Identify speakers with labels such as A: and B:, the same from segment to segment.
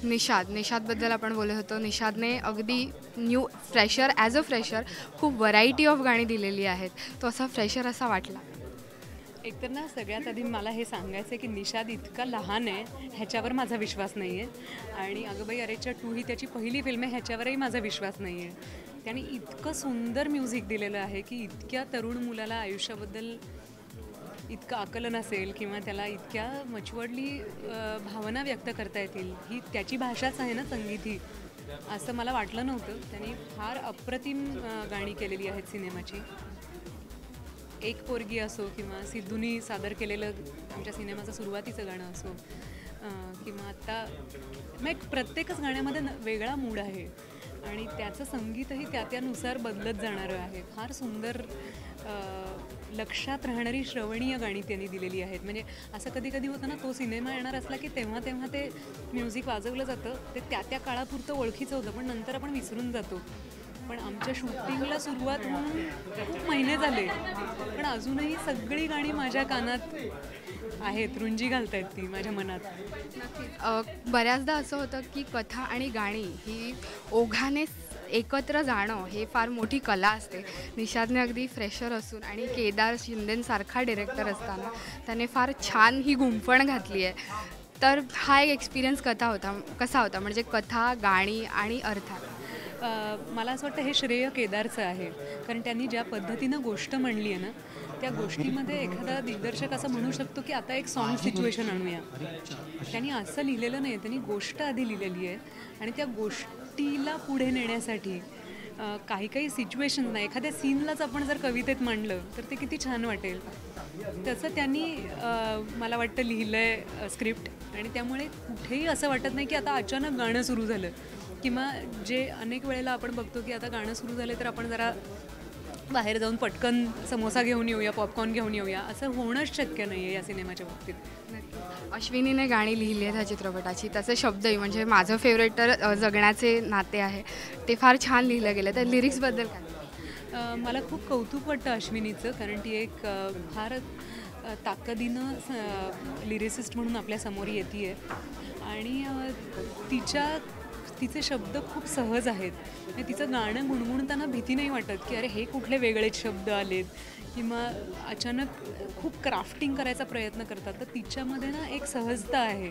A: निषादबद्दल आपण बोलत होतो. निषादने अगदी फ्रेशर ॲज अ फ्रेशर खूप व्हरायटी ऑफ गाणी दिलेली आहेत. तो असा फ्रेशर असा वाटला.
B: एकतर ना सगळ्यात आधी मला हे सांगायचं आहे की निषाद इतका लहान आहे ह्याच्यावर माझा विश्वास नाही आहे. आणि अगं बाई अरेच्या 2 ही त्याची पहिली फिल्म आहे, ह्याच्यावरही माझा विश्वास नाही आहे. त्याने इतकं सुंदर म्युझिक दिलेलं आहे की इतक्या तरुण मुलाला आयुष्याबद्दल इतकं आकलन असेल किंवा त्याला इतक्या मच्युअर्डली भावना व्यक्त करता येतील, ही त्याची भाषाच आहे ना संगीत ही, असं मला वाटलं नव्हतं. त्यांनी फार अप्रतिम गाणी केलेली आहेत सिनेमाची. एक पोरगी असो किंवा सिद्धूनी सादर केलेलं आमच्या सिनेमाचं सुरुवातीचं गाणं असो किंवा आत्ता मग प्रत्येकच गाण्यामध्ये वेगळा मूड आहे आणि त्याचं संगीतही त्यानुसार बदलत जाणारं आहे. फार सुंदर लक्षात राहणारी श्रवणीय गाणी त्यांनी दिलेली आहेत. म्हणजे असं कधी कधी होतं ना, तो सिनेमा येणार असला की तेव्हा ते म्युझिक वाजवलं जातं, ते त्या काळापुरतं ओळखीचं होतं, पण नंतर आपण विसरून जातो. पण आमच्या शूटिंगला सुरुवात होऊन खूप महिने झाले, पण अजूनही सगळी गाणी माझ्या कानात आहेत, रुंजी घालतायत ती माझ्या मनात.
A: बऱ्याचदा असं होतं की कथा आणि गाणी ही ओघाने एकत्र जाणं हे फार मोठी कला असते. निषादने अगदी फ्रेशर असून आणि केदार शिंदेंसारखा डिरेक्टर असताना त्याने फार छान ही गुंफण घातली आहे. तर हा एक एक्सपिरियन्स कसा होता म्हणजे कथा, गाणी आणि अर्थात?
B: मला असं वाटतं हे श्रेय केदारचं आहे, कारण त्यांनी ज्या पद्धतीनं गोष्ट म्हणली आहे ना, त्या गोष्टीमध्ये एखादा दिग्दर्शक असं म्हणू शकतो की आता एक सॉन्ग सिच्युएशन आणूया. त्यांनी असं लिहिलेलं नाही, त्यांनी गोष्ट आधी लिहिलेली आहे आणि त्या गोष्टीला पुढे नेण्यासाठी काही सिच्युएशन्स नाही, एखाद्या सीनलाच आपण जर कवितेत मांडलं तर ते किती छान वाटेल, तसं त्यांनी मला वाटतं लिहिलं आहे स्क्रिप्ट. आणि त्यामुळे कुठेही असं वाटत नाही की आता अचानक गाणं सुरू झालं, किंवा जे अनेक वेळेला आपण बघतो की आता गाणं सुरू झालं तर आपण जरा बाहेर जाऊन पटकन समोसा घेऊन येऊया, पॉपकॉर्न घेऊन येऊया, असं होणंच शक्य नाही आहे या सिनेमाच्या बाबतीत.
A: अश्विनीने गाणी लिहिली आहेत ह्या चित्रपटाची. त्याचे शब्दही म्हणजे माझं फेवरेट तर जगण्याचे नाते आहे, ते फार छान लिहिलं गेलं. तर लिरिक्सबद्दल काय?
B: मला खूप कौतुक वाटतं अश्विनीचं, कारण ती एक फार ताकदीनं लिरिसिस्ट म्हणून आपल्यासमोर येते आहे आणि तिचे शब्द खूप सहज आहेत. म्हणजे तिचं गाणं गुणगुणताना भीती नाही वाटत की अरे हे कुठले वेगळेच शब्द आलेत किंवा अचानक खूप क्राफ्टिंग करायचा प्रयत्न करतात. तर तिच्यामध्ये ना एक सहजता आहे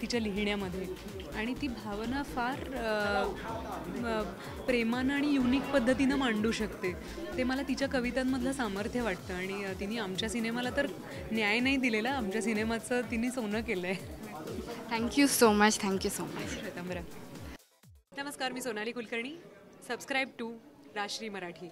B: तिच्या लिहिण्यामध्ये आणि ती भावना फार प्रेमानं आणि युनिक पद्धतीनं मांडू शकते. ते मला तिच्या कवितांमधलं सामर्थ्य वाटतं आणि तिने आमच्या सिनेमाला तर न्याय नाही दिलेला, आमच्या सिनेमाचं तिने सोनं केलं आहे.
A: Thank you so much.
B: नमस्कार, मी सोनाली कुलकर्णी. Subscribe to Rajshri Marathi.